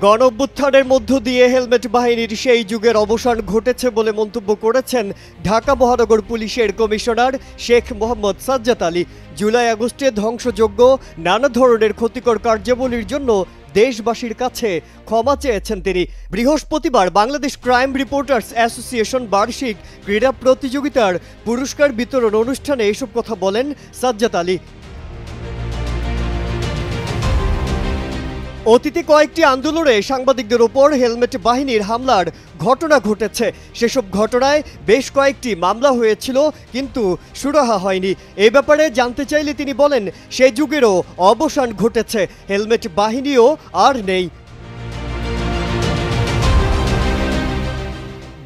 গণ অভ্যুত্থানের মধ্য দিয়ে হেলমেট বাহিনীর সেই যুগের অবসান ঘটেছে বলে মন্তব্য করেছেন ঢাকা মহানগর পুলিশের কমিশনার শেখ মোহাম্মদ সাজ্জাদ আলী। জুলাই আগস্টে ধ্বংসযোগ্য নানা ধরনের ক্ষতিকর কার্যাবলীর জন্য দেশবাসীর কাছে ক্ষমা চেয়েছেন তিনি। বৃহস্পতিবার বাংলাদেশ ক্রাইম রিপোর্টার্স অ্যাসোসিয়েশন বার্ষিক ক্রীড়া প্রতিযোগিতার পুরস্কার বিতরণ অনুষ্ঠানে এসব কথা বলেন সাজ্জাদ আলী। অতীতে কয়েকটি আন্দোলনে সাংবাদিকদের ওপর হেলমেট বাহিনীর হামলার ঘটনা ঘটেছে। সেসব ঘটনায় বেশ কয়েকটি মামলা হয়েছিল, কিন্তু সুরাহা হয়নি। এ ব্যাপারে জানতে চাইলে তিনি বলেন, সেই যুগেরও অবসান ঘটেছে, হেলমেট বাহিনীও আর নেই।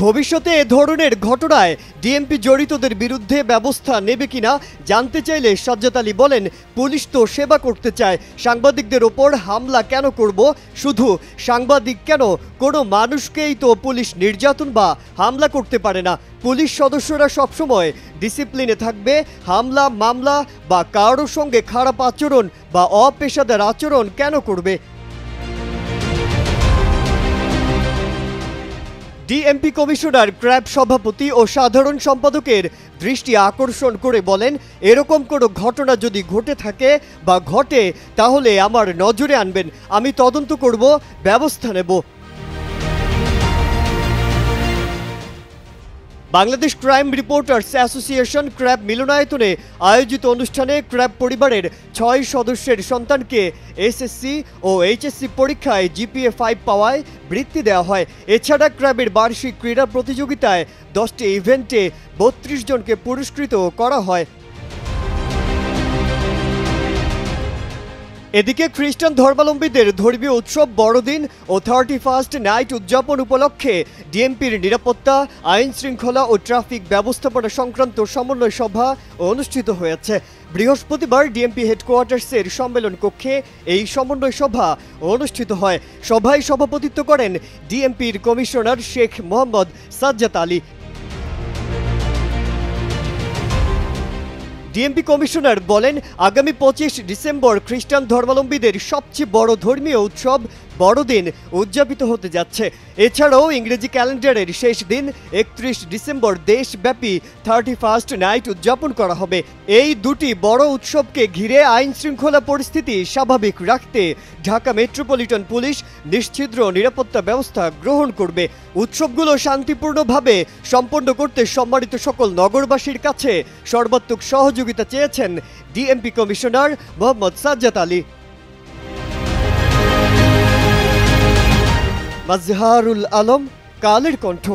ভবিষ্যতে এ ধরনের ঘটনায় ডিএমপি জড়িতদের বিরুদ্ধে ব্যবস্থা নেবে কিনা জানতে চাইলে সাজ্জাদ আলী বলেন, পুলিশ তো সেবা করতে চায়, সাংবাদিকদের ওপর হামলা কেন করব? শুধু সাংবাদিক কেন, কোনো মানুষকেই তো পুলিশ নির্যাতন বা হামলা করতে পারে না। পুলিশ সদস্যরা সবসময় ডিসিপ্লিনে থাকবে। হামলা, মামলা বা কারোর সঙ্গে খারাপ আচরণ বা অপেশাদার আচরণ কেন করবে? ডিএমপি কমিশনার ক্র্যাব সভাপতি ও সাধারণ সম্পাদকের দৃষ্টি আকর্ষণ করে বলেন, এরকম কোনো ঘটনা যদি ঘটে থাকে বা ঘটে তাহলে আমার নজরে আনবেন, আমি তদন্ত করব, ব্যবস্থা নেব। Bangladesh crime reporters association crab মিলনায়তনে আয়োজিত অনুষ্ঠানে ক্র্যাব পরিবারের 6 সদস্যের সন্তানকে এসএসসি ও এইচএসসি পরীক্ষায় জিপিএ 5 পাওয়ায় বৃত্তি দেওয়া হয়। এছাড়া ক্র্যাবের বার্ষিক ক্রীড়া প্রতিযোগিতায় 10টি ইভেন্টে 32 জনকে পুরস্কৃত করা হয়। এদিকে খ্রিস্টান ধর্মাবলম্বীদের ধর্মীয় উৎসব বড়দিন ও 31st নাইট উদযাপন উপলক্ষে ডিএমপির নিরাপত্তা, আইন শৃঙ্খলা ও ট্রাফিক ব্যবস্থাপনা সংক্রান্ত সমন্বয় সভা অনুষ্ঠিত হয়েছে। বৃহস্পতিবার ডিএমপি হেডকোয়ার্টার্সের সম্মেলন কক্ষে এই সমন্বয় সভা অনুষ্ঠিত হয়। সভায় সভাপতিত্ব করেন ডিএমপির commissioner Sheikh Mohammad Sajjad Ali. DMP commissioner বলেন, আগামী 25 ডিসেম্বর খ্রিস্টান ধর্মাবলম্বীদের সবচেয়ে বড় ধর্মীয় উৎসব বড়দিন উদযাপিত হতে যাচ্ছে। এছাড়াও ইংরেজি ক্যালেন্ডারের শেষ দিন 31 ডিসেম্বর দেশব্যাপী 31st নাইট উদযাপন করা হবে। এই দুটি বড় উৎসবকে ঘিরে আইন শৃঙ্খলা পরিস্থিতি স্বাভাবিক রাখতে ঢাকা মেট্রোপলিটন পুলিশ নিশ্ছিদ্র নিরাপত্তা ব্যবস্থা গ্রহণ করবে। উৎসবগুলো শান্তিপূর্ণভাবে সম্পন্ন করতে সম্মানিত সকল নগরবাসীর কাছে সর্বাত্মক সহযোগিতা চেয়েছেন ডিএমপি কমিশনার মোহাম্মদ সাজ্জাদ আলী। মাজহারুল আলম, কালের কণ্ঠ।